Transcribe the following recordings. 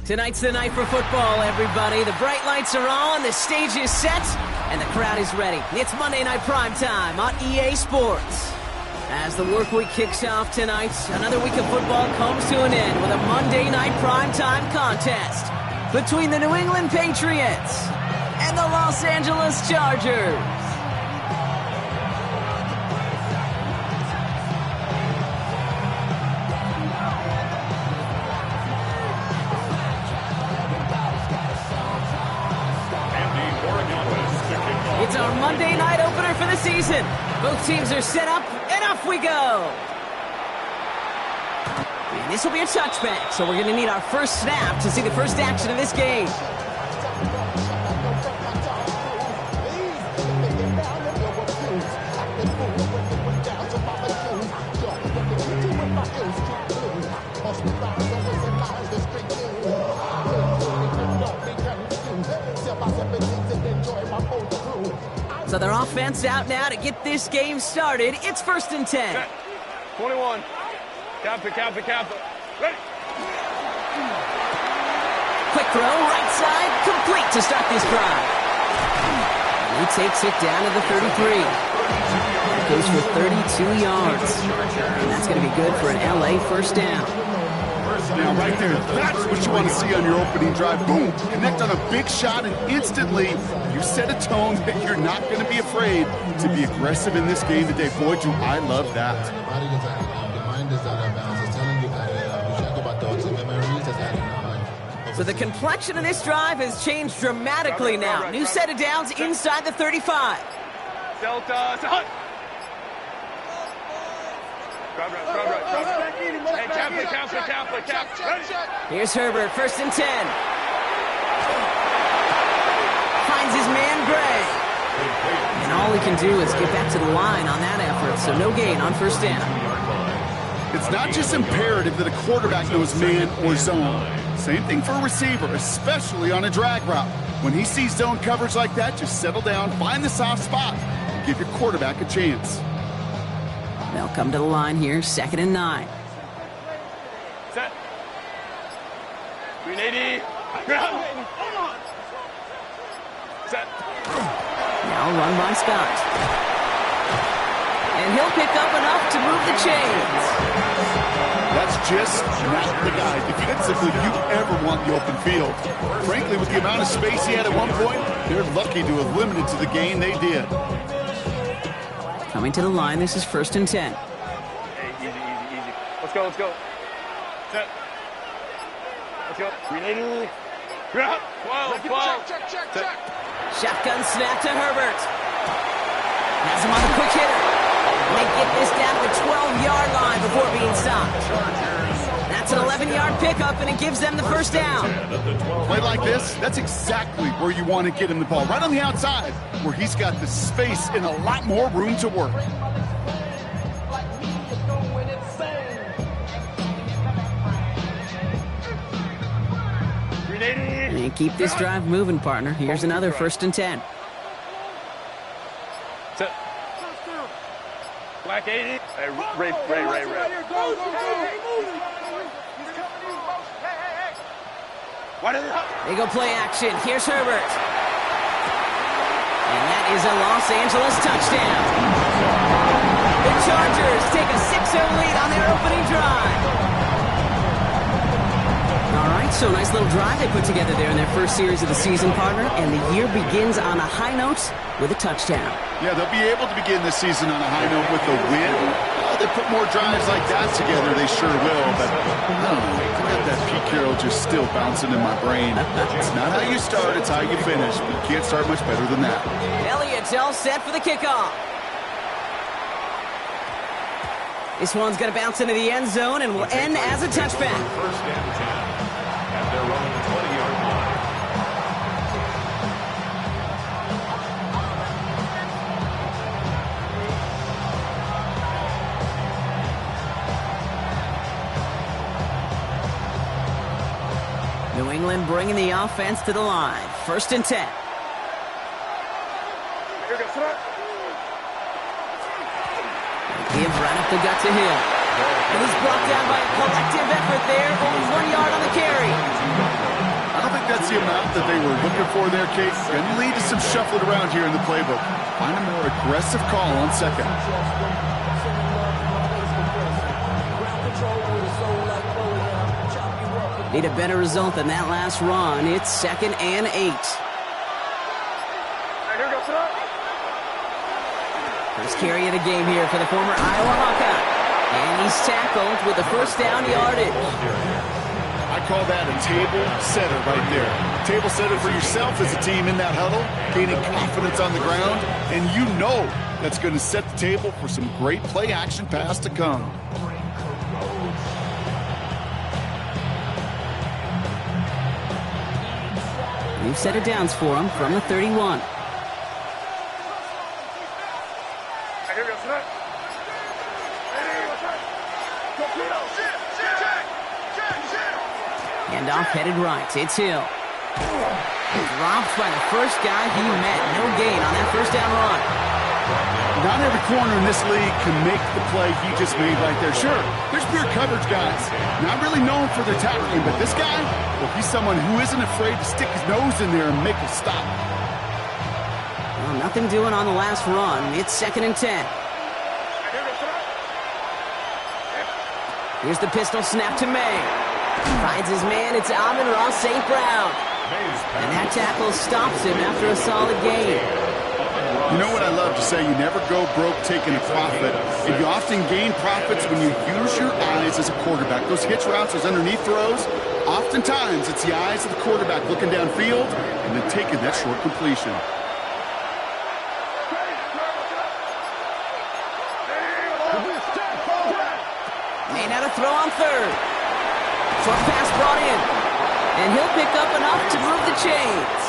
Tonight's the night for football, everybody. The bright lights are on, the stage is set, and the crowd is ready. It's Monday Night Primetime on EA Sports. As the work week kicks off tonight, another week of football comes to an end with a Monday Night Primetime contest between the New England Patriots and the Los Angeles Chargers. It's our Monday night opener for the season. Both teams are set up, and off we go. And this will be a touchback, so we're going to need our first snap to see the first action of this game. So their offense out now to get this game started. It's 1st and 10. Set. 21. Cap it. Ready. Quick throw, right side, complete to start this drive. He takes it down to the 33. Goes for 32 yards. And that's going to be good for an LA first down. Now, right there, that's what you want to see on your opening drive. Boom, connect on a big shot, and instantly you set a tone that you're not going to be afraid to be aggressive in this game today. Boy, do I love that. So the complexion of this drive has changed dramatically now. New set of downs inside the 35. Delta, hut. Drop right. Hey, cap it. Ready. Here's Herbert, 1st and 10. Finds his man Gray. And all he can do is get back to the line on that effort, so no gain on 1st down. It's not just imperative that a quarterback knows man or zone. Same thing for a receiver, especially on a drag route. When he sees zone coverage like that, just settle down, find the soft spot, and give your quarterback a chance. They'll come to the line here, 2nd and 9. Set. 380. Ground. Set. Now run by Scott. And he'll pick up enough to move the chains. That's just not the guy defensively you ever want the open field. Frankly, with the amount of space he had at one point, they're lucky to have limited to the gain they did. Coming to the line, this is 1st and 10. Hey, easy. Let's go. Set. Let's go. 380. Ground. 12. Check. Shotgun snap to Herbert. Has him on the quick hitter. And they get this down to the 12-yard line before being stopped. That's an 11-yard pickup, and it gives them the first down. Play like this, that's exactly where you want to get him the ball. Right on the outside, where he's got the space and a lot more room to work. And keep this drive moving, partner. Here's another 1st and 10. Set. Black 80. Hey, Ray. They go play action. Here's Herbert. And that is a Los Angeles touchdown. The Chargers take a 6-0 lead on their opening drive. All right, so nice little drive they put together there in their first series of the season, partner. And the year begins on a high note with a touchdown. Yeah, they'll be able to begin this season on a high note with a win. They put more drives like that together, they sure will. But I don't know, I got that Pete Carroll just still bouncing in my brain. It's not how you start, it's how you finish. But you can't start much better than that. Elliott's all set for the kickoff. This one's going to bounce into the end zone and will end as a touchback. 1st and 10. At their own 20-yard line. New England bringing the offense to the line. 1st and 10. Give right up the gut to him. And he's brought down by a collective effort there. Only 1 yard on the carry. think that's the amount that they were looking for there, Kate. Going to lead to some shuffling around here in the playbook. Find a more aggressive call on second. Need a better result than that last run. It's 2nd and 8. First carry of the game here for the former Iowa Hawkeye. And he's tackled with the first down yardage. I call that a table setter right there. Table setter for yourself as a team in that huddle, gaining confidence on the ground, and you know that's going to set the table for some great play action pass to come. We've set it downs for him from the 31. Handoff headed right. It's Hill. Dropped by the first guy he met. No gain on that first down run. Not every corner in this league can make the play he just made right there. Sure, there's pure coverage guys. Not really known for their tackling, but this guy, well, he's someone who isn't afraid to stick his nose in there and make a stop. Well, nothing doing on the last run. It's 2nd and 10. Here's the pistol snap to May. Finds his man. It's Amon-Ra St. Brown. And that tackle stops him after a solid gain. You know what I love to say? You never go broke taking a profit. And you often gain profits when you use your eyes as a quarterback. Those hitch routes, those underneath throws, oftentimes it's the eyes of the quarterback looking downfield and then taking that short completion. May not have throw on 3rd. Short pass brought in. And he'll pick up enough to move the chains.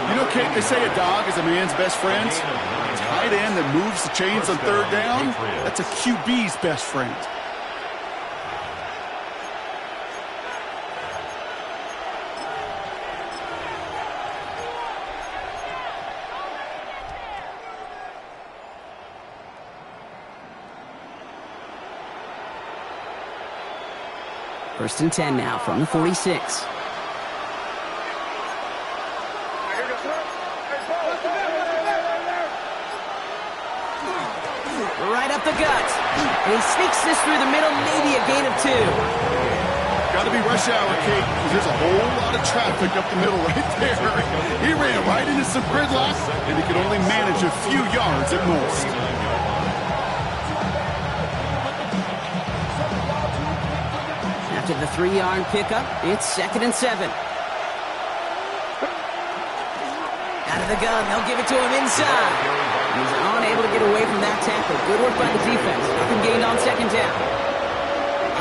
You know, Kate, they say a dog is a man's best friend. A tight end that moves the chains on 3rd down, that's a QB's best friend. First and 10 now from the 46. Right up the gut. And he sneaks this through the middle, maybe a gain of 2. Got to be rush hour, Kate, because there's a whole lot of traffic up the middle right there. He ran right into some gridlock, and he could only manage a few yards at most. After the 3-yard pickup, it's 2nd and 7. Out of the gun, they'll give it to him inside. He's unable to get away from that tackle. Good work by the defense. Nothing gained on 2nd down.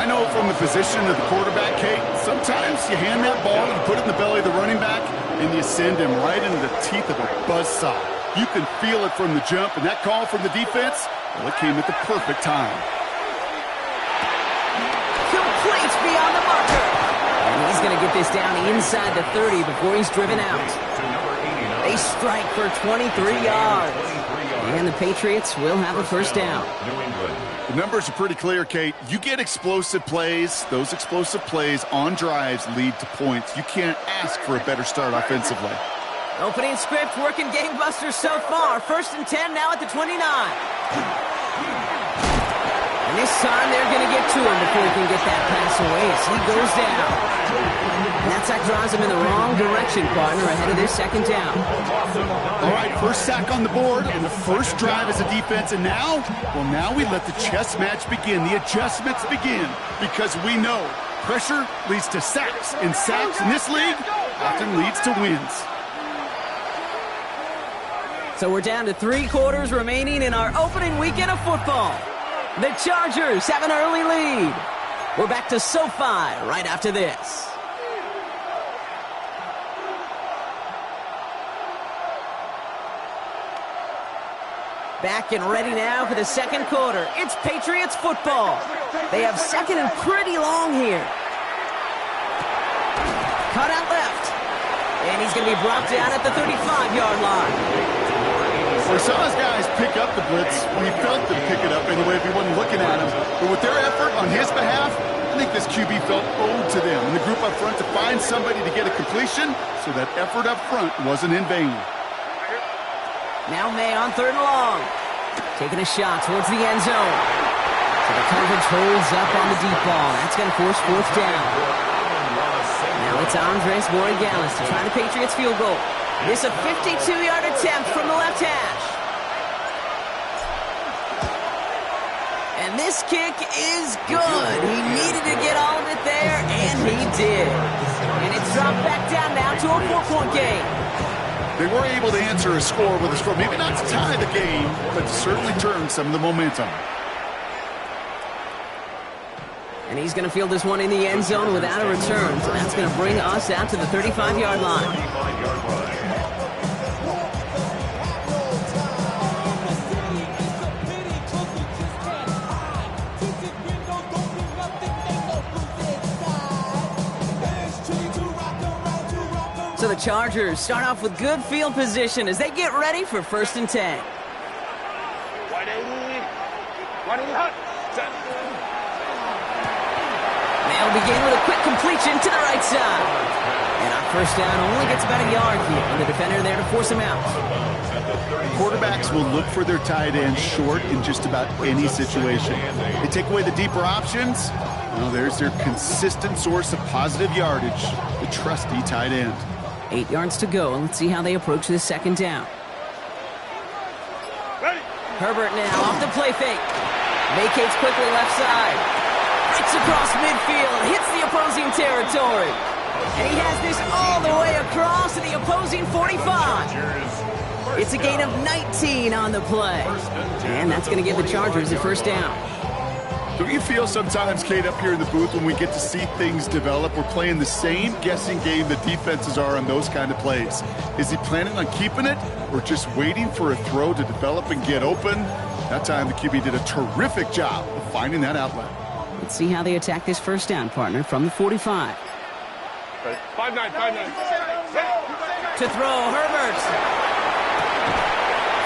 I know from the position of the quarterback, Kate, sometimes you hand that ball, you put it in the belly of the running back, and you send him right into the teeth of a buzzsaw. You can feel it from the jump, and that call from the defense, well, it came at the perfect time. Complete beyond the marker. And he's going to get this down inside the 30 before he's driven out. They strike for 23 yards. And the Patriots will have a first down. The numbers are pretty clear, Kate. You get explosive plays. Those explosive plays on drives lead to points. You can't ask for a better start offensively. Opening script working gangbusters so far. First and 10 now at the 29. And this time they're going to get to him before he can get that pass away as he goes down. And that sack drives him in the wrong direction, partner, ahead of their 2nd down. All right, first sack on the board and the first drive as a defense. And now, well, now we let the chess match begin. The adjustments begin because we know pressure leads to sacks. And sacks in this league often leads to wins. So we're down to 3 quarters remaining in our opening weekend of football. The Chargers have an early lead. We're back to SoFi right after this. Back and ready now for the 2nd quarter. It's Patriots football. They have 2nd and pretty long here. Cut out left. And he's going to be brought down at the 35-yard line. We saw his guys pick up the blitz. We felt them pick it up anyway if he wasn't looking at him. But with their effort on his behalf, I think this QB felt owed to them and the group up front to find somebody to get a completion so that effort up front wasn't in vain. Now May on 3rd and long. Taking a shot towards the end zone. So the coverage holds up on the deep ball. That's going to force 4th down. Now it's Andres Borregales to try the Patriots field goal. This a 52-yard attempt from the left hash. And this kick is good. He needed to get all of it there, and he did. And it's dropped back down now to a 4-point game. They were able to answer a score with a score, maybe not to tie the game, but to certainly turn some of the momentum. And he's going to field this one in the end zone without a return. So that's going to bring us out to the 35-yard line. So the Chargers start off with good field position as they get ready for 1st and 10. They'll begin with a quick completion to the right side. And on 1st down, only gets about a yard here, and the defender there to force him out. Quarterbacks will look for their tight end short in just about any situation. They take away the deeper options. Well, there's their consistent source of positive yardage, the trusty tight end. 8 yards to go, and let's see how they approach this 2nd down. Ready. Herbert now off the play fake. Vacates quickly left side. Breaks across midfield, hits the opposing territory. And he has this all the way across to the opposing 45. It's a gain of 19 on the play. And that's going to give the Chargers a 1st down. Don't you feel sometimes, Kate, up here in the booth when we get to see things develop, we're playing the same guessing game the defenses are on those kind of plays? Is he planning on keeping it or just waiting for a throw to develop and get open? That time the QB did a terrific job of finding that outlet. Let's see how they attack this 1st down, partner, from the 45. 5-9. To throw, Herbert.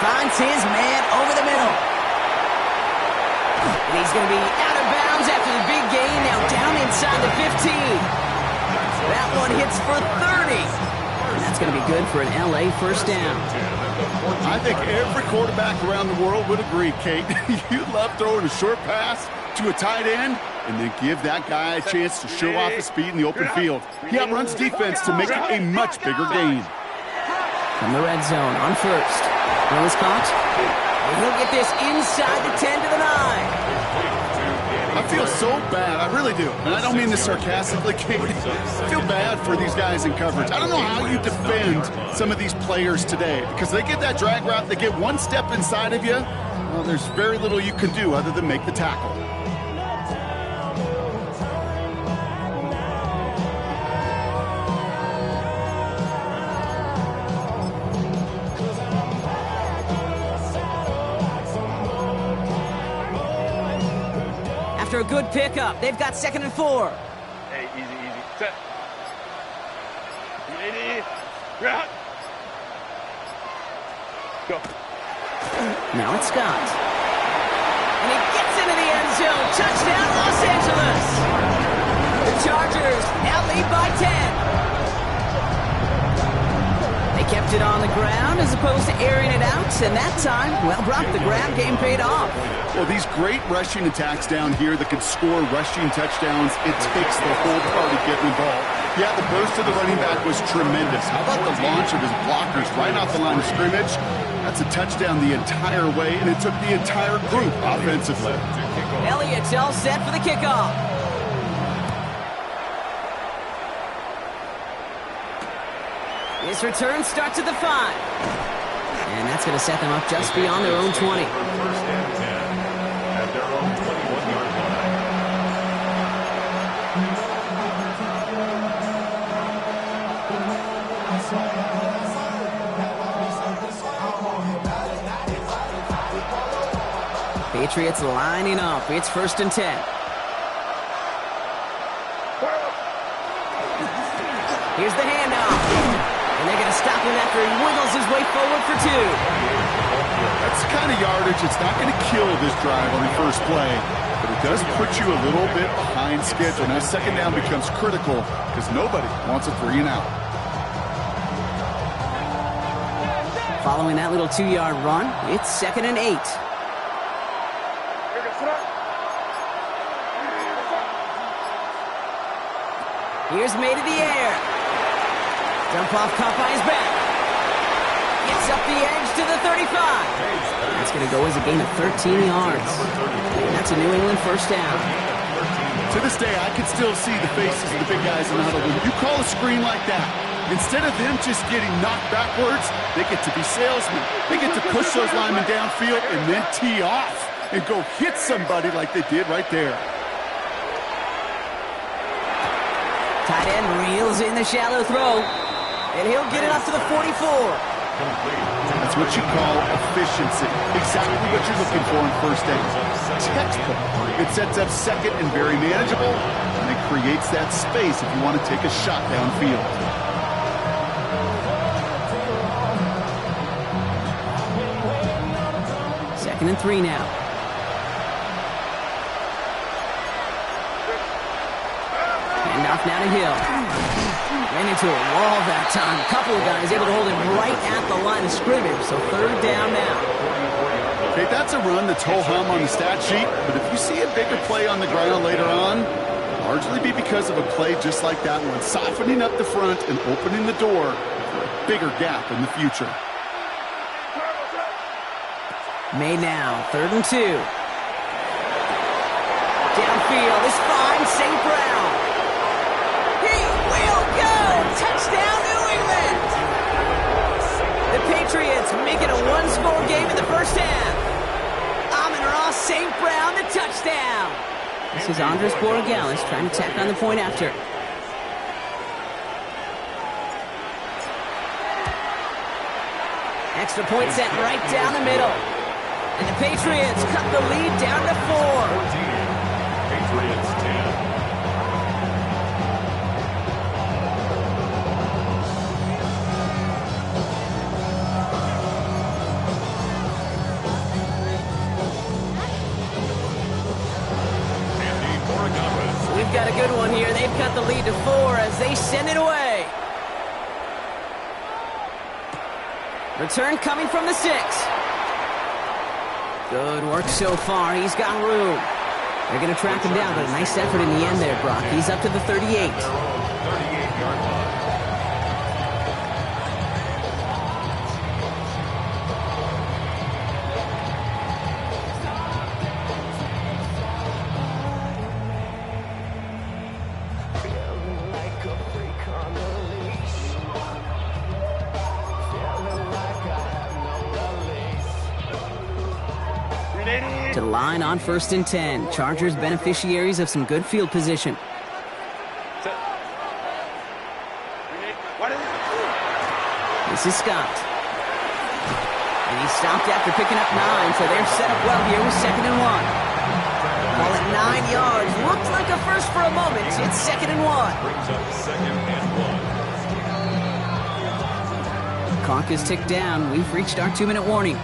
Finds his man over the middle. And he's going to be out of bounds after the big gain, now down inside the 15. That one hits for 30. And that's going to be good for an LA 1st down. I think every quarterback around the world would agree, Kate. You love throwing a short pass to a tight end and then give that guy a chance to show off his speed in the open field. He outruns defense to make it a much bigger gain. From the red zone on 1st. Will is caught. And he'll get this inside the 10 to the 9. I feel so bad. I really do. And I don't mean this sarcastically, Kate. I feel bad for these guys in coverage. I don't know how you defend some of these players today because they get that drag route, they get one step inside of you. Well, there's very little you can do other than make the tackle. After a good pickup, they've got 2nd and 4. Hey, easy. Set. Ready. Route. Go. Now it's Scott. And he gets into the end zone. Touchdown, Los Angeles. The Chargers now lead by 10. They kept it on the ground as opposed to airing it out. And that time, well, Brock, the ground game paid off. Well, these great rushing attacks down here that can score rushing touchdowns, it takes the whole party getting involved. Yeah, the burst of the running back was tremendous. How about the launch of his blockers right off the line of scrimmage? That's a touchdown the entire way, and it took the entire group offensively. Elliott's all set for the kickoff. This return starts at the 5. And that's going to set them up just beyond their own 20. At their own 21-yard line. Patriots lining up. It's 1st and 10. Here's the handoff. And they're going to stop him after he wiggles his way forward for 2. That's the kind of yardage that's not going to kill this drive on the first play, but it does put you a little bit behind schedule. Now, second down becomes critical because nobody wants a 3 and out. Following that little 2-yard run, it's 2nd and 8. Here's made to the air. Dump off caught by his back. Gets up the edge to the 35. That's going to go as a gain of 13 yards. And that's a New England first down. To this day, I can still see the faces of the big guys in the huddle. When you call a screen like that, instead of them just getting knocked backwards, they get to be salesmen. They get to push those linemen downfield and then tee off and go hit somebody like they did right there. Tight end reels in the shallow throw, and he'll get it up to the 44. That's what you call efficiency. Exactly what you're looking for in first down. Textbook. It sets up second and very manageable, and it creates that space if you want to take a shot downfield. Second and 3 now. Off now to Hill. Ran into a wall that time. A couple of guys able to hold him right at the line of scrimmage. So 3rd down now. Okay, that's a run that's ho-hum on the stat sheet. But if you see a bigger play on the ground later on, largely be because of a play just like that one. Softening up the front and opening the door for a bigger gap in the future. Made now. 3rd and 2. Downfield is fine. St. Brown. Touchdown, New England! The Patriots make it a 1-score game in the first half. Amon-Ra St. Brown, the touchdown. This is Andres Borregales trying to tack on the point after. Extra point set right down the middle. And the Patriots cut the lead down to 4. Patriots 10. We've got a good one here. They've cut the lead to 4 as they send it away. Return coming from the 6. Good work so far. He's got room. They're going to track him down, but a nice effort in the end there, Brock. He's up to the 38. 38-yard line. To the line on 1st and 10. Chargers beneficiaries of some good field position. This is Scott. And he stopped after picking up 9, so they're set up well here with 2nd and 1. Ball at 9 yards. Looked like a first for a moment. It's 2nd and 1. Brings up 2nd and 1. Clock is ticked down. We've reached our 2-minute warning.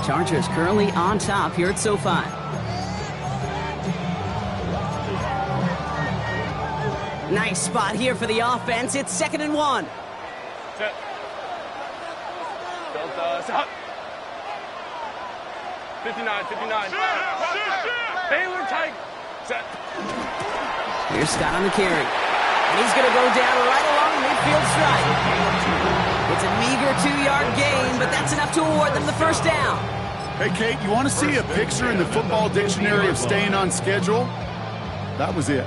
Chargers currently on top here at SoFi. Nice spot here for the offense. It's 2nd and 1. Set. Stop. 59. Baylor tight. Set. Here's Scott on the carry. And he's going to go down right along the midfield stripe. It's a meager 2-yard gain, but that's enough to award them the first down. Hey, Kate, you want to see a picture in the football dictionary of staying on schedule? That was it.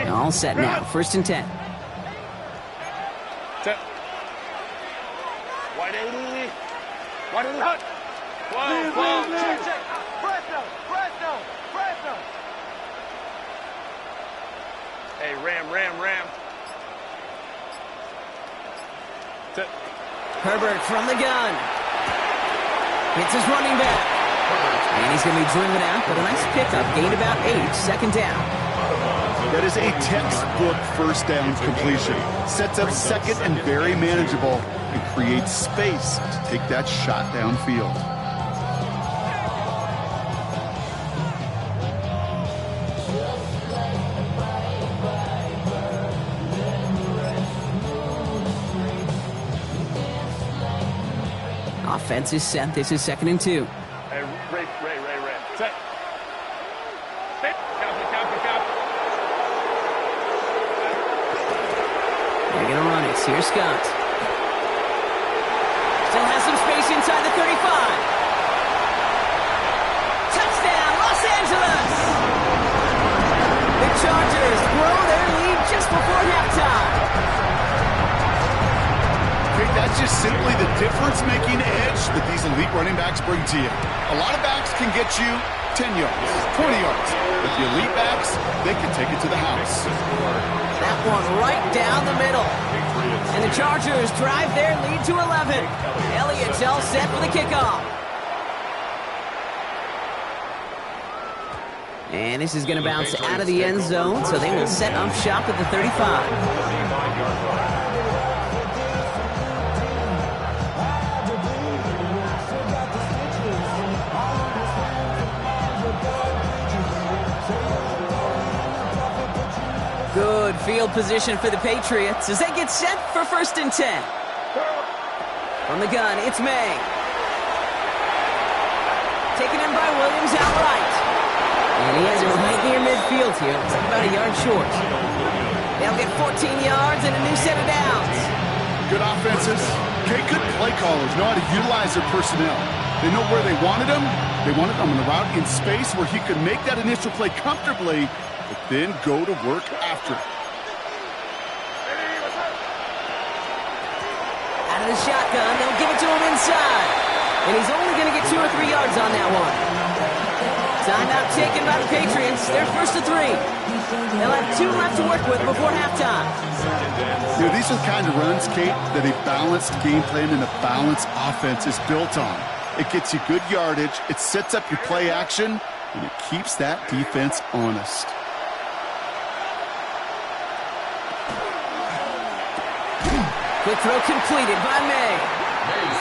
All set now. 1st and 10. Set. White 80. White 80 hut. Flow. Check. Fresno. Hey, ram. Set. Herbert from the gun. Hits his running back. And he's going to be driven out, but a nice pickup. Gained about 8, second down. That is a textbook first down completion. Sets up second and very manageable and creates space to take that shot downfield. Offense is set. This is 2nd and 2. Hey, Ray. Set. Fit. Count. They're going to run it. Here's Scott. Still has some space inside the 35. Touchdown, Los Angeles! The Chargers grow their lead just before halftime. That's just simply the difference-making edge that these elite running backs bring to you. A lot of backs can get you 10 yards, 20 yards. But the elite backs, they can take it to the house. That one right down the middle. And the Chargers drive their lead to 11. Elliott's all set for the kickoff. And this is going to bounce out of the end zone, so they will set up shop at the 35. Good field position for the Patriots as they get set for 1st and 10. From the gun, it's May. Taken in by Williams outright. And he has it right near midfield here. It's like about a yard short. They'll get 14 yards and a new set of downs. Good offenses. Good play callers know how to utilize their personnel. They know where they wanted him. They wanted him on the route in space where he could make that initial play comfortably, but then go to work after. Out of the shotgun, they'll give it to him inside. And he's only going to get 2 or 3 yards on that one. Timeout taken by the Patriots. They're 1st and 3. They'll have 2 left to work with before halftime. You know, these are the kind of runs, Kate, that a balanced game plan and a balanced offense is built on. It gets you good yardage, it sets up your play action, and it keeps that defense honest. Quick throw completed by May.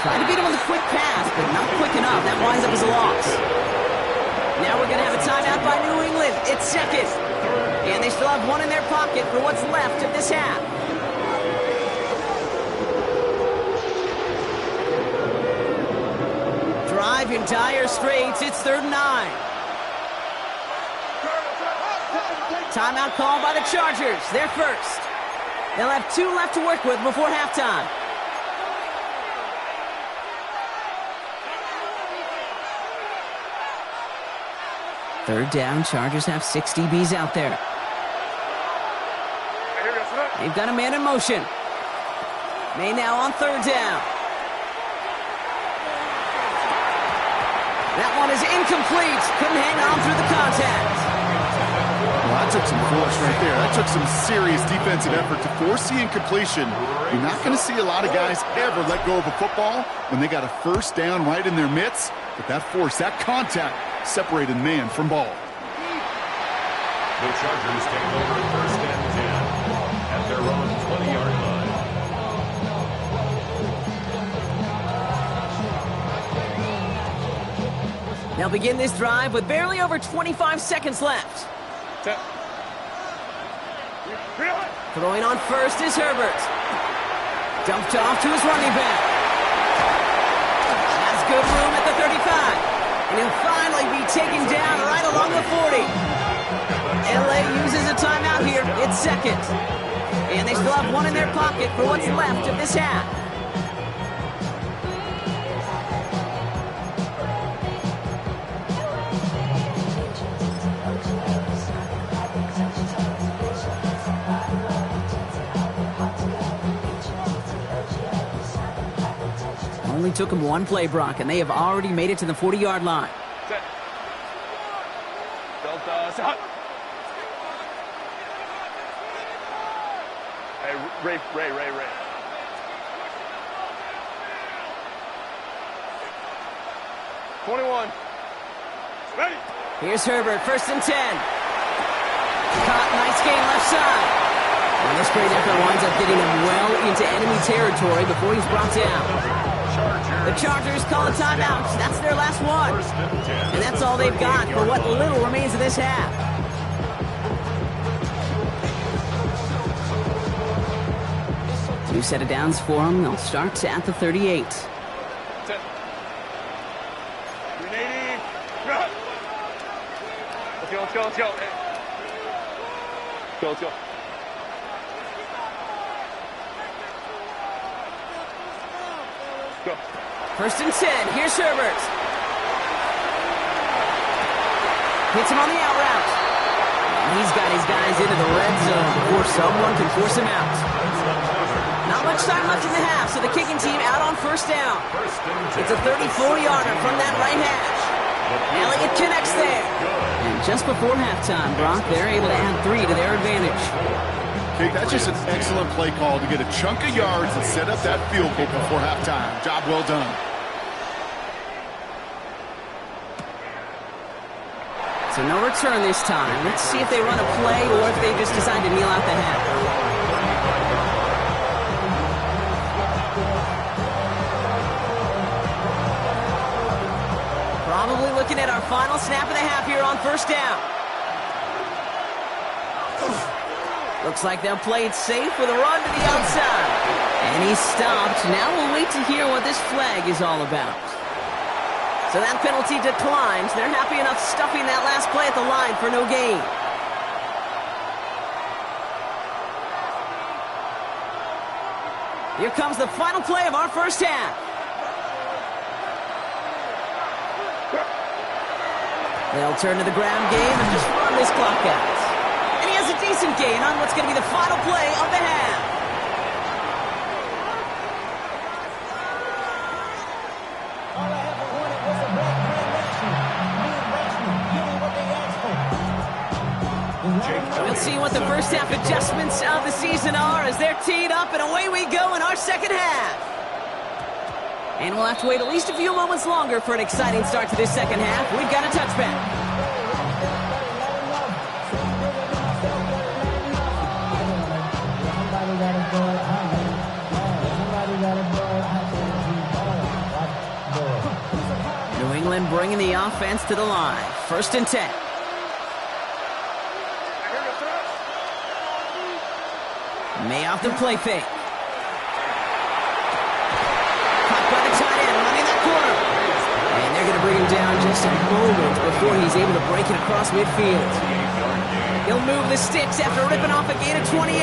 Trying to beat him with a quick pass, but not quick enough. That winds up as a loss. Now we're going to have a timeout by New England. It's 2nd. And they still have 1 in their pocket for what's left of this half. Drive in dire straits. It's 3rd and 9. Timeout called by the Chargers. They're 1st. They'll have 2 left to work with before halftime. Third down, Chargers have 6 DBs out there. They've got a man in motion. May now on 3rd down. That one is incomplete. Couldn't hang on through the contact. Well, that took some force right there. That took some serious defensive effort to force the incompletion. You're not going to see a lot of guys ever let go of a football when they got a 1st down right in their midst. But that force, that contact, separated man from ball. The Chargers take over 1st and 10 at their own 20-yard line. They'll begin this drive with barely over 25 seconds left. Throwing on 1st is Herbert. Dumped off to his running back. Has good room at the 35. And he'll finally be taken down right along the 40. LA uses a timeout here. It's 2nd. And they still have 1 in their pocket for what's left of this half. Only took him 1 play, Brock, and they have already made it to the 40-yard line. Set. Delta, set. Hey, Ray. 21. Ready. Here's Herbert, 1st and 10. Caught, nice gain left side. And this great effort winds up getting him well into enemy territory before he's brought down. The Chargers call a timeout. That's their last one. And that's all they've got for what little remains of this half. New set of downs for them. They'll start at the 38. 10. 380. Run. Let's go. Let's go. Go. 1st and 10. Here's Herbert. Hits him on the out route. And he's got his guys into the red zone before someone can force him out. Not much time left in the half, so the kicking team out on 1st down. It's a 34-yarder from that right hash. Elliott connects there. And just before halftime, Brock, they're able to add 3 to their advantage. Okay, that's just an excellent play call to get a chunk of yards and set up that field goal before halftime. Job well done. So no return this time. Let's see if they run a play or if they just decide to kneel out the half. Probably looking at our final snap of the half here on 1st down. Looks like they'll play it safe with a run to the outside. And he's stopped. Now we'll wait to hear what this flag is all about. So that penalty declines. They're happy enough stuffing that last play at the line for no gain. Here comes the final play of our 1st half. They'll turn to the ground game and just run this clock out. And he has a decent gain on what's going to be the final play of the half. We'll see what the 1st half adjustments of the season are as they're teed up, and away we go in our 2nd half. And we'll have to wait at least a few moments longer for an exciting start to this 2nd half. We've got a touchback. New England bringing the offense to the line. 1st and 10. May off the play fake. Caught by the tight end, running that corner. And they're going to bring him down just a moment before he's able to break it across midfield. He'll move the sticks after ripping off a gain of 28.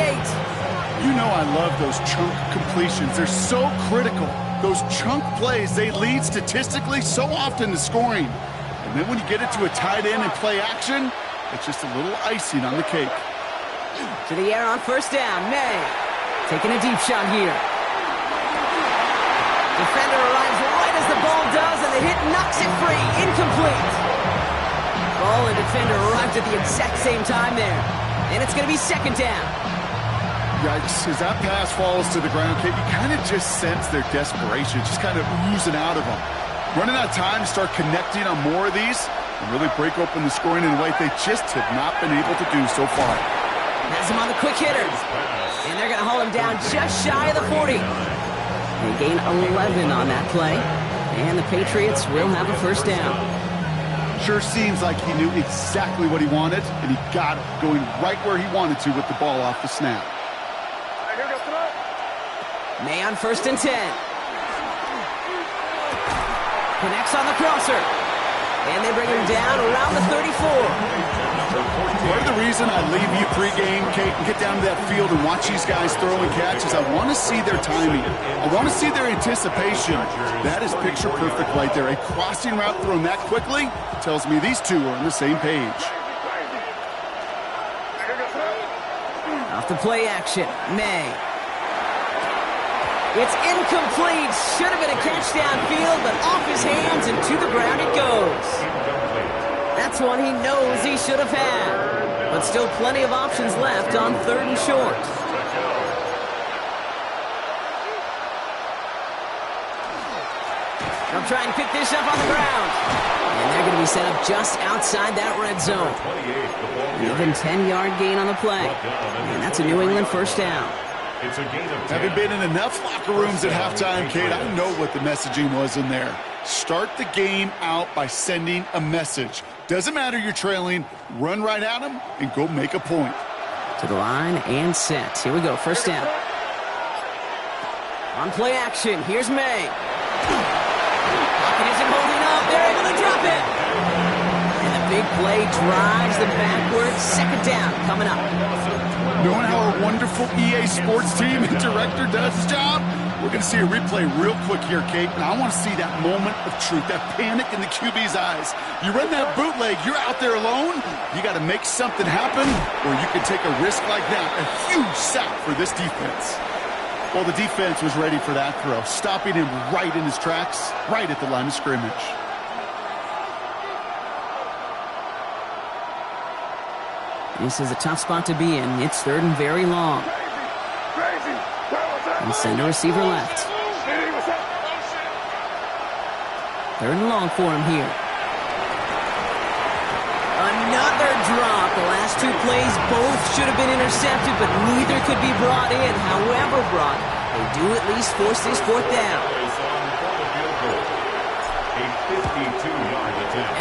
You know I love those chunk completions. They're so critical. Those chunk plays, they lead statistically so often to scoring. And then when you get it to a tight end and play action, it's just a little icing on the cake. To the air on 1st down. May taking a deep shot here. Defender arrives right as the ball does, and the hit knocks it free. Incomplete. Ball and defender arrived at the exact same time there. And it's going to be 2nd down. Yikes, as that pass falls to the ground, Kate, you kind of just sense their desperation, just kind of oozing out of them. Running out of time to start connecting on more of these and really break open the scoring in a way they just have not been able to do so far. Has him on the quick hitter. And they're going to haul him down just shy of the 40. They gain 11 on that play. And the Patriots will have a 1st down. Sure seems like he knew exactly what he wanted, and he got it going right where he wanted to with the ball off the snap. May on 1st and 10. Connects on the crosser. And they bring him down around the 34. Part of the reason I leave you pregame, Kate, and get down to that field and watch these guys throw and catch is I want to see their timing. I want to see their anticipation. That is picture perfect right there. A crossing route thrown that quickly tells me these two are on the same page. Off the play action, May. It's incomplete. Should have been a catch downfield, but off his hands and to the ground it goes. That's one he knows he should have had. But still plenty of options left on 3rd and short. They'll try and pick this up on the ground. And they're going to be set up just outside that red zone. Even 10-yard gain on the play. And that's a New England first down. It's a gain of 10. Having been in enough locker rooms at halftime, Kate, I know what the messaging was in there. Start the game out by sending a message. Doesn't matter you're trailing, run right at them and go make a point. To the line and set. Here we go, first down. On play action, here's May. Pocket isn't holding up, they're able to drop it. And the big play drives them backwards. Second down coming up. Knowing how our wonderful EA Sports team and director does his job, we're going to see a replay real quick here, Kate, and I want to see that moment of truth, that panic in the QB's eyes. You run that bootleg, you're out there alone, you got to make something happen, or you can take a risk like that, a huge sack for this defense. Well, the defense was ready for that throw, stopping him right in his tracks, right at the line of scrimmage. This is a tough spot to be in. It's third and very long. And send a receiver left. Third and long for him here. Another drop. The last two plays both should have been intercepted, but neither could be brought in. However, Brock, they do at least force this fourth down.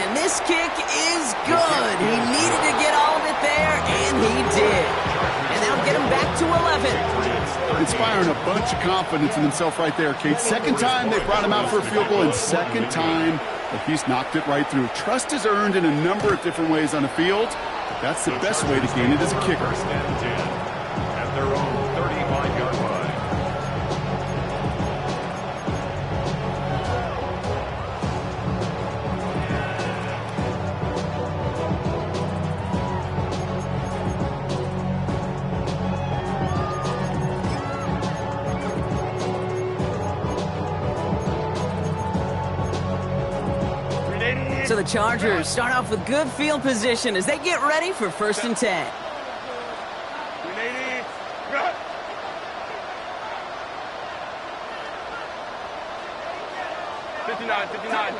And this kick is good. He needed to get all of it there, and he did. And that'll get him back to 11. Inspiring a bunch of confidence in himself right there, Kate. Second time they brought him out for a field goal, and second time that he's knocked it right through. Trust is earned in a number of different ways on the field, but that's the best way to gain it as a kicker. At their own 35-yard line. So the Chargers start off with good field position as they get ready for first and 10. 59.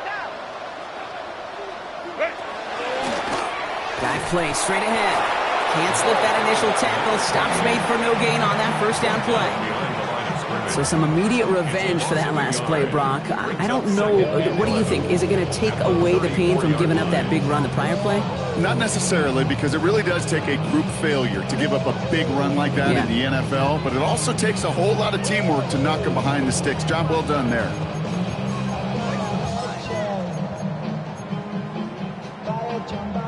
Guy plays straight ahead. Can't slip that initial tackle. Stops made for no gain on that first down play. So some immediate revenge for that last play, Brock. I don't know. What do you think? Is it going to take away the pain from giving up that big run the prior play? Not necessarily, because it really does take a group failure to give up a big run like that in the NFL, but it also takes a whole lot of teamwork to knock them behind the sticks. Job well done there.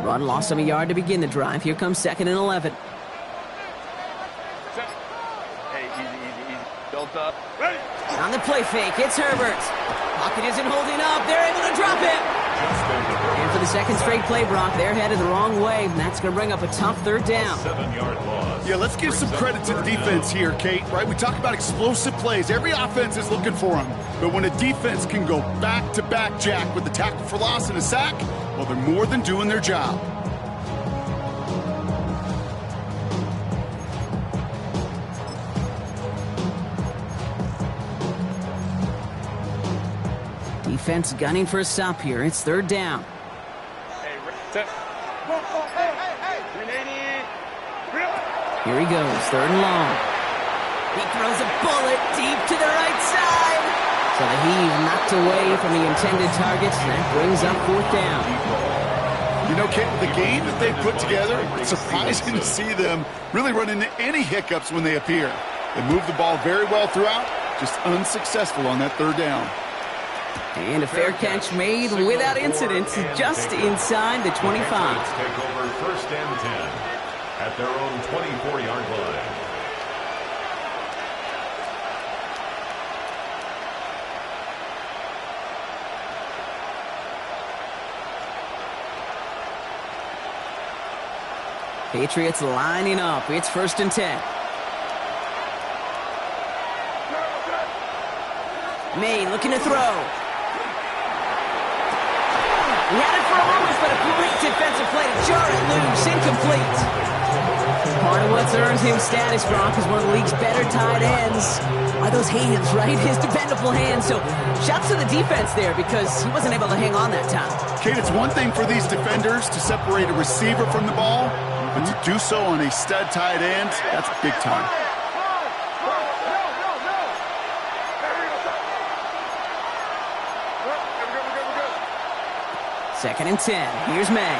Run lost him a yard to begin the drive. Here comes second and 11. Hey, easy. Built up. Ready. On the play fake, it's Herbert. Pocket isn't holding up. They're able to drop it. And for the second straight play, Brock, they're headed the wrong way. And that's going to bring up a tough third down. 7-yard loss. Yeah, let's give some credit to the defense here, Kate, right? We talk about explosive plays. Every offense is looking for them. But when a defense can go back-to-back, Jack, with the tackle for loss and a sack, well, they're more than doing their job. Defense gunning for a stop here. It's third down. Here he goes, third and long. He throws a bullet deep to the right side. So the heave knocked away from the intended targets. That brings up fourth down. You know, Kate, the game that they put together, it's surprising to see them really run into any hiccups when they appear. They move the ball very well throughout, just unsuccessful on that third down. And a fair catch made without incident, just inside the 25. Take over first and 10 at their own 24-yard line. Patriots lining up. It's first and 10. May looking to throw. He had it for a moment, but a great defensive play to jar it loose. Incomplete. Part of what's earned him status, Brock, is one of the league's better tight ends. Are those hands, right? His dependable hands. So shouts to the defense there because he wasn't able to hang on that time. Kate, it's one thing for these defenders to separate a receiver from the ball, but to do so on a stud tight end, that's big time. Second and 10. Here's May.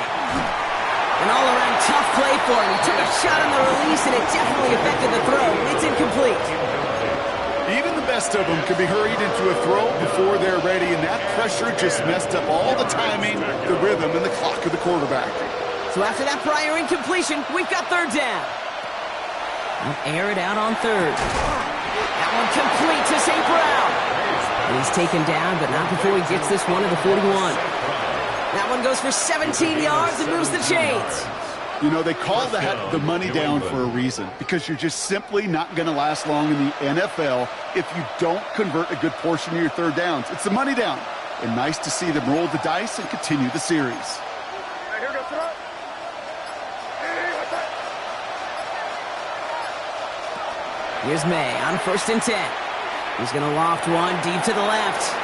An all-around tough play for him. He took a shot on the release, and it definitely affected the throw. It's incomplete. Even the best of them could be hurried into a throw before they're ready, and that pressure just messed up all the timing, the rhythm, and the clock of the quarterback. So after that prior incompletion, we've got third down. We'll air it out on third. That one complete to St. Brown. And he's taken down, but not before he gets this one to the 41. That one goes for 17 yards and moves the chains. You know, they call that the money down for a reason, because you're just simply not going to last long in the NFL if you don't convert a good portion of your third downs. It's the money down. And nice to see them roll the dice and continue the series. Here's May on first and 10. He's going to loft one deep to the left.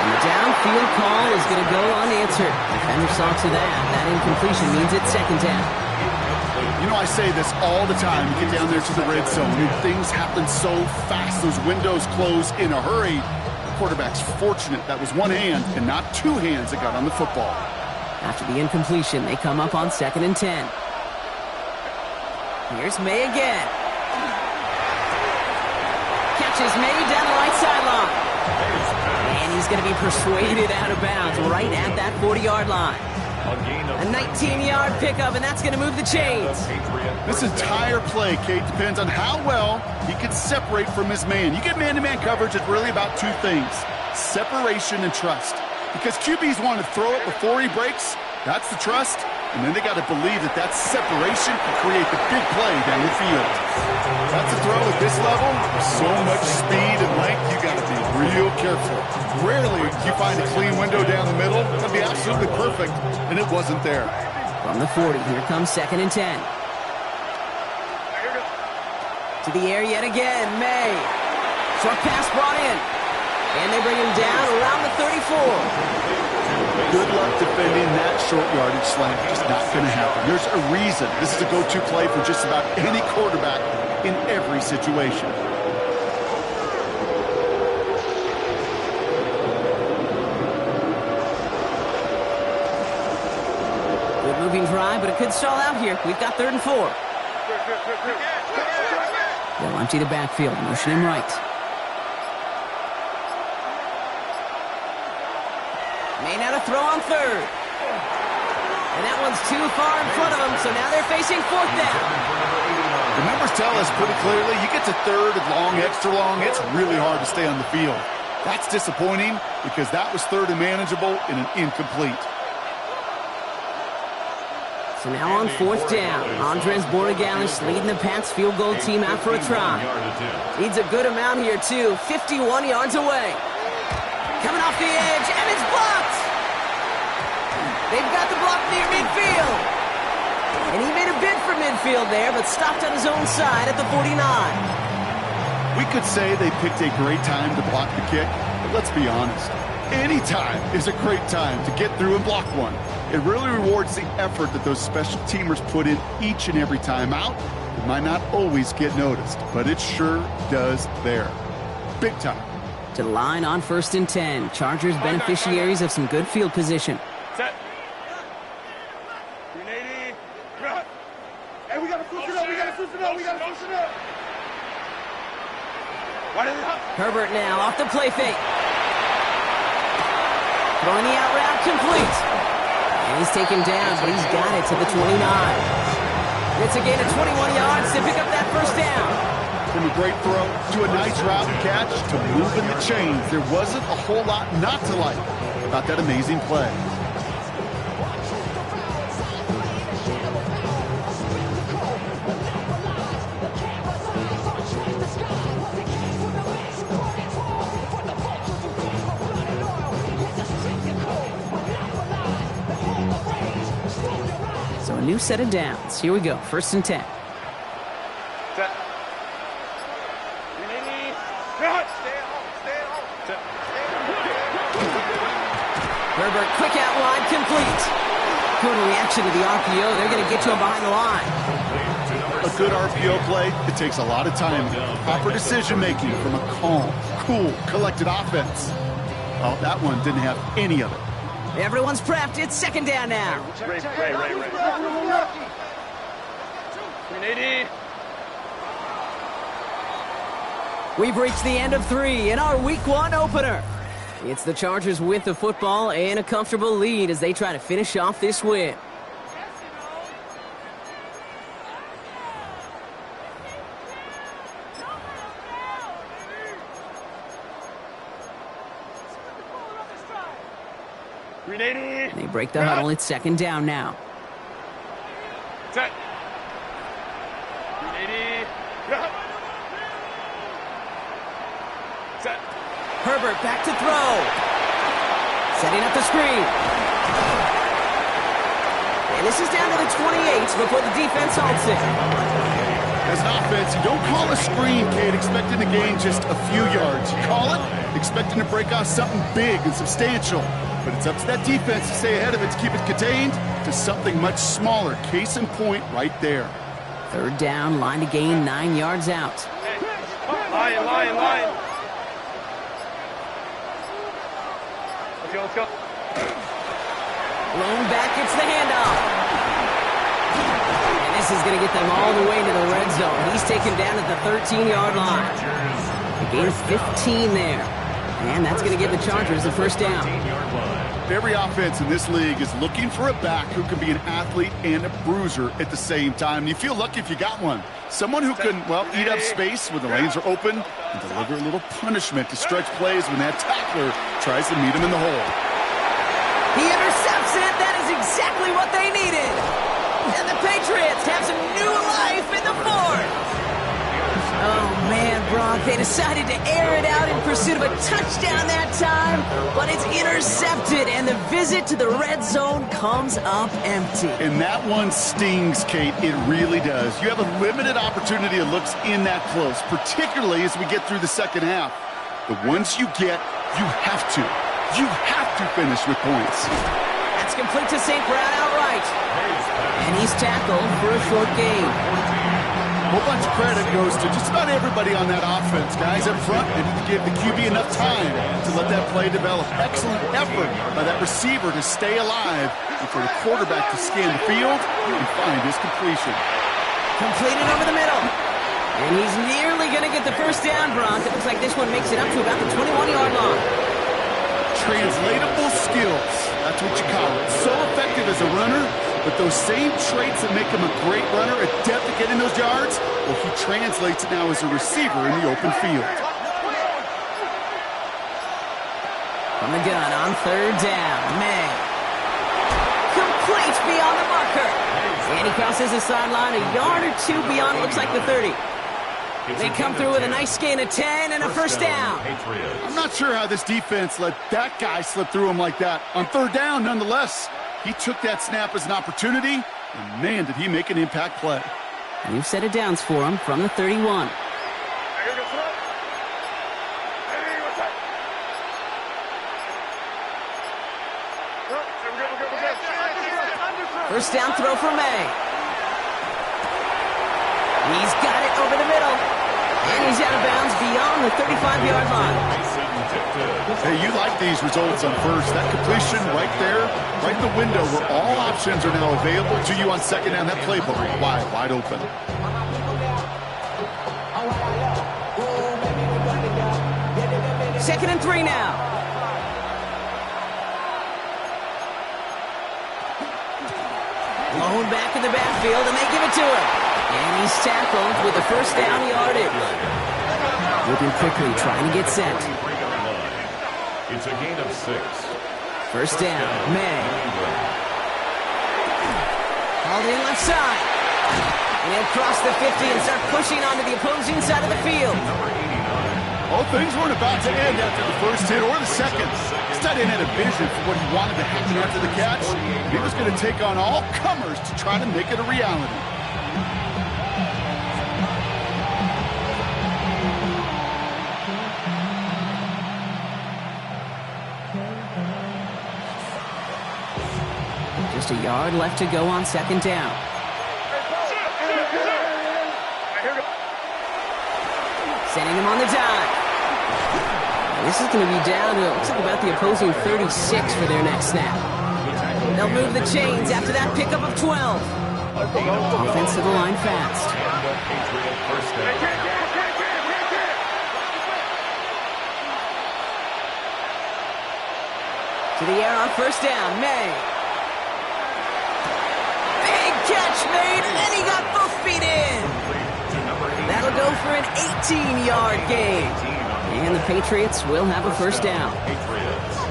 And the downfield call is going to go unanswered. Defender saw to that. That incompletion means it's second down. You know, I say this all the time. You get down there to the red zone, and things happen so fast. Those windows close in a hurry. The quarterback's fortunate that was one hand and not two hands that got on the football. After the incompletion, they come up on second and 10. Here's May again. Catches May down the right sideline. And he's going to be persuaded out of bounds right at that 40-yard line. A 19-yard pickup, and that's going to move the chains. This entire play, Kate, depends on how well he can separate from his man. You get man-to-man coverage, it's really about two things: separation and trust. Because QBs want to throw it before he breaks. That's the trust. And then they got to believe that that separation can create the big play down the field. That's a throw at this level. So much speed and length, you got to be real careful. Rarely do you find a clean window down the middle. That'd be absolutely perfect, and it wasn't there. From the 40, here comes second and 10. To the air yet again, May. Short pass brought in. And they bring him down around the 34. Good luck defending that short yardage slant. Just not going to happen. There's a reason. This is a go-to play for just about any quarterback in every situation. Good moving drive, but it could stall out here. We've got third and 4. They'll empty the backfield, motion him right. May not have throw on third. And that one's too far in front of them, so now they're facing fourth down. The numbers tell us pretty clearly, you get to third and long, extra long, it's really hard to stay on the field. That's disappointing because that was third and manageable in an incomplete. So now on fourth down, Andres Borregales leading the Pats field goal team out for a try. Needs a good amount here, too. 51 yards away. Coming off the edge, and it's blocked! They've got the block near midfield. And he made a bid for midfield there, but stopped on his own side at the 49. We could say they picked a great time to block the kick, but let's be honest. Any time is a great time to get through and block one. It really rewards the effort that those special teamers put in each and every time out. It might not always get noticed, but it sure does there. Big time. To the line on first and 10. Chargers beneficiaries of some good field position. Set. 380. Hey, we gotta switch it up. We gotta switch it up. We gotta switch it up. Herbert now off the play fake. Throwing the out route complete. And he's taken down, but he's got it to the 29. It's a gain of 21 yards to pick up that first down. From a great throw to a nice route catch to moving the chains, there wasn't a whole lot not to like about that amazing play. A new set of downs. Here we go. 1st and 10. Set. Herbert, quick out wide, complete. Good reaction to the RPO. They're going to get to him behind the line. A good RPO play, it takes a lot of time. Proper decision-making from a calm, cool, collected offense. Oh, that one didn't have any of it. Everyone's prepped. It's 2nd down now. Ray. 380. We've reached the end of 3 in our Week 1 opener. It's the Chargers with the football and a comfortable lead as they try to finish off this win. They break the huddle. It's 2nd down now. Set. 380. Set. Herbert back to throw. Setting up the screen. And this is down to the 28 before the defense halts it. As an offense, you don't call a screen, Kate, expecting to gain just a few yards. You call it expecting to break off something big and substantial. But it's up to that defense to stay ahead of it, to keep it contained to something much smaller. Case in point right there. 3rd down, line to gain 9 yards out. Line. Let's go. Blown back, it's the handoff. And this is going to get them all the way to the red zone. He's taken down at the 13-yard line. A gain of 15 there. And that's going to give the Chargers the 1st down. Every offense in this league is looking for a back who can be an athlete and a bruiser at the same time. You feel lucky if you got one. Someone who can, well, eat up space when the lanes are open and deliver a little punishment to stretch plays when that tackler tries to meet him in the hole. He intercepts it. That is exactly what they needed. And the Patriots have some new life in the 4th. Oh, man, Brock, they decided to air it out in pursuit of a touchdown that time, but it's intercepted, and the visit to the red zone comes up empty. And that one stings, Kate. It really does. You have a limited opportunity that looks in that close, particularly as we get through the 2nd half. But once you get, you have to finish with points. That's complete to St. Brown outright. And he's tackled for a short gain. A whole bunch of credit goes to just about everybody on that offense. Guys up front, they need to give the QB enough time to let that play develop. Excellent effort by that receiver to stay alive and for the quarterback to scan the field and find his completion. Completed over the middle. And he's nearly going to get the 1st down, Brock. It looks like this one makes it up to about the 21-yard line. Translatable skills. That's what you call it. So effective as a runner, but those same traits that make him a great runner, adept at getting those yards, well, he translates it now as a receiver in the open field. From the gun on 3rd down, May. Complete beyond the marker. And he crosses the sideline a yard or 2 beyond, looks like the 30. They come through with a nice gain of 10 and a 1st down. I'm not sure how this defense let that guy slip through him like that. On 3rd down, nonetheless, he took that snap as an opportunity, and man, did he make an impact play. New set of downs for him from the 31. First down throw for May. He's got it over the middle. And he's out of bounds beyond the 35-yard line. Hey, you like these results on first. That completion right there, right in the window where all options are now available to you on 2nd down. That playbook wide open. Second and 3 now. Blown back in the backfield, and they give it to him. And he's tackled with the 1st down yardage. Moving quickly, trying to get set. It's a gain of 6. 1st down, May. Hauled in left side. And he'll cross the 50 and start pushing onto the opposing side of the field. Well, things weren't about to end after the first hit or the second. This tight end had a vision for what he wanted to happen after the catch. He was going to take on all comers to try to make it a reality. Just a yard left to go on second down. Sending him on the dive. This is going to be down to, looks like about the opposing 36 for their next snap. They'll move the chains after that pickup of 12. Offense to the line fast. To the air on first down, May. Big catch made, and he got both feet in. That'll go for an 18-yard gain. And the Patriots will have a first down.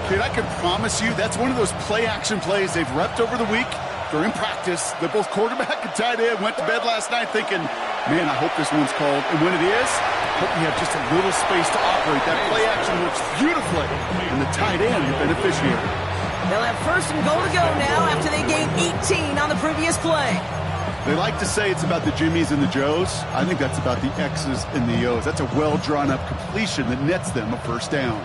Kid, I can promise you that's one of those play-action plays they've repped over the week. They're in practice. They're both quarterback and tight end. Went to bed last night thinking, man, I hope this one's called. And when it is, hope we have just a little space to operate. That play-action works beautifully. And the tight end, the beneficiary. They'll have first and goal to go now after they gained 18 on the previous play. They like to say it's about the Jimmies and the Joes. I think that's about the X's and the O's. That's a well-drawn-up completion that nets them a first down.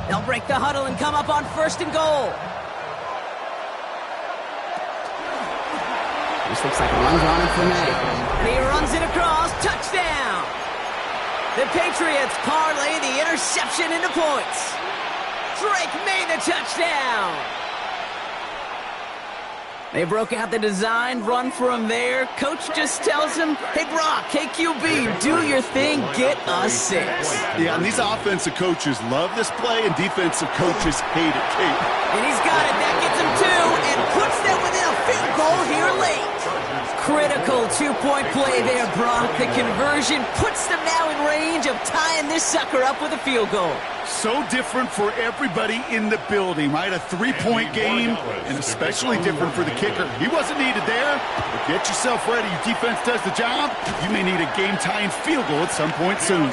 They'll break the huddle and come up on first and goal. This looks like a run drawn in for May. And he runs it across. Touchdown! The Patriots parlay the interception into points. Drake made the touchdown. They broke out the design, run for him there. Coach just tells him, hey, Brock, KQB, do your thing, get us 6. Yeah, and these offensive coaches love this play, and defensive coaches hate it, Kate. And he's got it. That gets him 2 and puts them within a field goal here late. Critical 2-point play there, Brock. The conversion puts them now in range of tying this sucker up with a field goal. So different for everybody in the building, right? A 3-point game, and especially different for the kicker. He wasn't needed there, but get yourself ready. Your defense does the job. You may need a game-tying field goal at some point soon.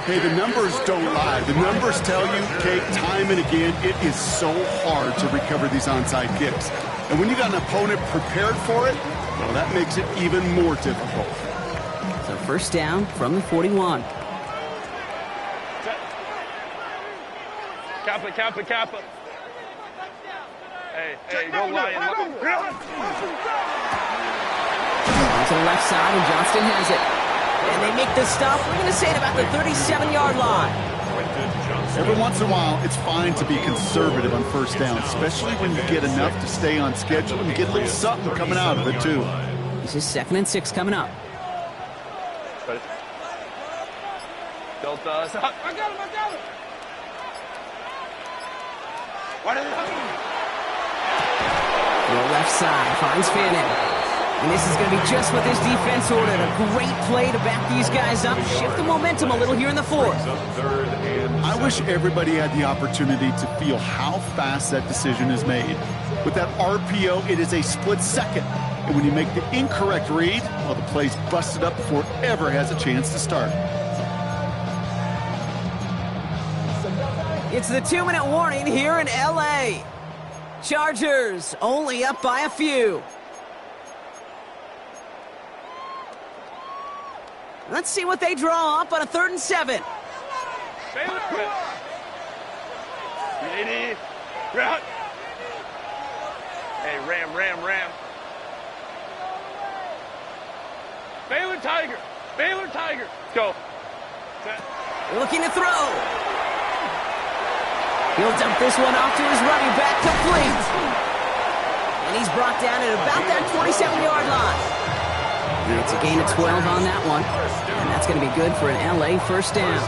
Hey, the numbers don't lie. The numbers tell you, Kate, time and again, it is so hard to recover these onside kicks. And when you got an opponent prepared for it, well, that makes it even more difficult. So first down from the 41. Kappa. Hey, go Lion. To the left side, and Johnston has it. And they make the stop, we're going to say, at about the 37-yard line. Every once in a while, it's fine to be conservative on first down, especially when you get enough to stay on schedule and get a little something coming out of it, too. This is 2nd and 6 coming up. Delta. I got him. The left side finds Fannin. And this is going to be just what this defense ordered. A great play to back these guys up, shift the momentum a little here in the 4th. I wish everybody had the opportunity to feel how fast that decision is made. With that RPO, it is a split second. And when you make the incorrect read, well, the play's busted up before it ever has a chance to start. It's the 2-minute warning here in L.A. Chargers only up by a few. Let's see what they draw up on a 3rd and 7. Lady. Hey, Ram. Baylor Tiger. Go. Looking to throw. He'll dump this one off to his running back, complete. And he's brought down at about that 27-yard line. And it's a gain of 12 on that one. And that's going to be good for an L.A. first down.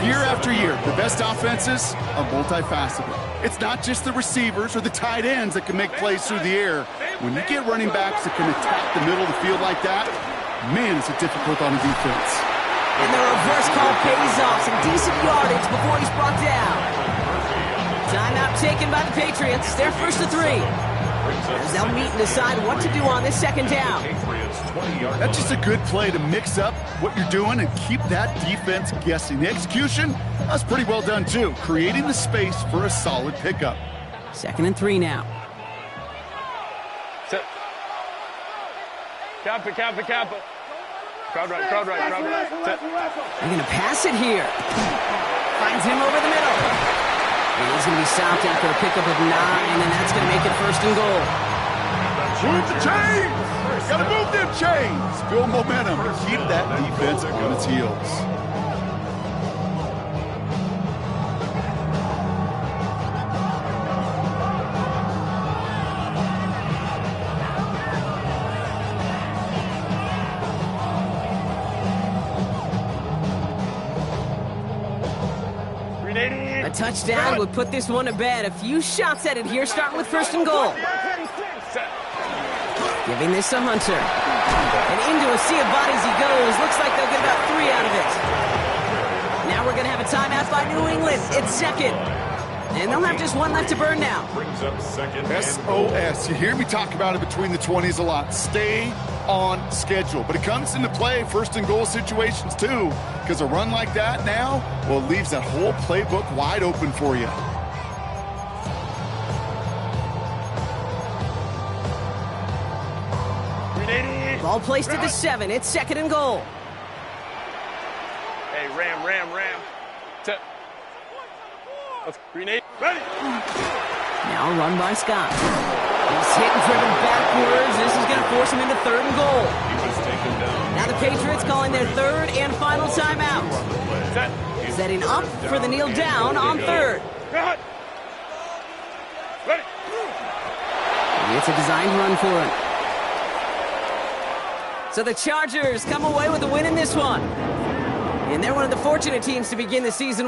Year after year, the best offenses are multifaceted. It's not just the receivers or the tight ends that can make plays through the air. When you get running backs that can attack the middle of the field like that, man, it's difficult on the defense. And the reverse call pays off. Some decent yardage before he's brought down. Timeout taken by the Patriots. They're 1st to 3. As they'll meet and decide what to do on this 2nd down. opponent's 20-yard That's just a good play to mix up what you're doing and keep that defense guessing. The execution, that's pretty well done too, creating the space for a solid pickup. 2nd and 3 now. Set. Cap it, cap it, cap it. Crowd right, crowd right, crowd right. Set. They're going to pass it here. Finds him over the middle. And he's going to be stopped after a pickup of 9, and that's going to make it 1st and goal. Move the chains! Gotta move them chains! Build momentum and keep that defense on its heels. A touchdown would put this one to bed. A few shots at it here, starting with 1st and goal. Set. Giving this to Hunter. And into a sea of bodies he goes. Looks like they'll get about 3 out of it. Now we're going to have a timeout by New England. It's 2nd. And they'll have just 1 left to burn now. Brings up 2nd and SOS. You hear me talk about it between the 20s a lot. Stay on schedule. But it comes into play 1st and goal situations too. Because a run like that now, well, it leaves that whole playbook wide open for you. Ball placed at the 7. It's 2nd and goal. Hey, ram. Set. Let's grenade. Ready. Now run by Scott. He's hit and driven backwards. This is going to force him into 3rd and goal. he was taken down. Now the Patriots calling their 3rd and final timeout. Set. Setting up for the kneel down on 3rd. Cut. Ready. It's a designed run for him. So the Chargers come away with a win in this one. And they're one of the fortunate teams to begin the season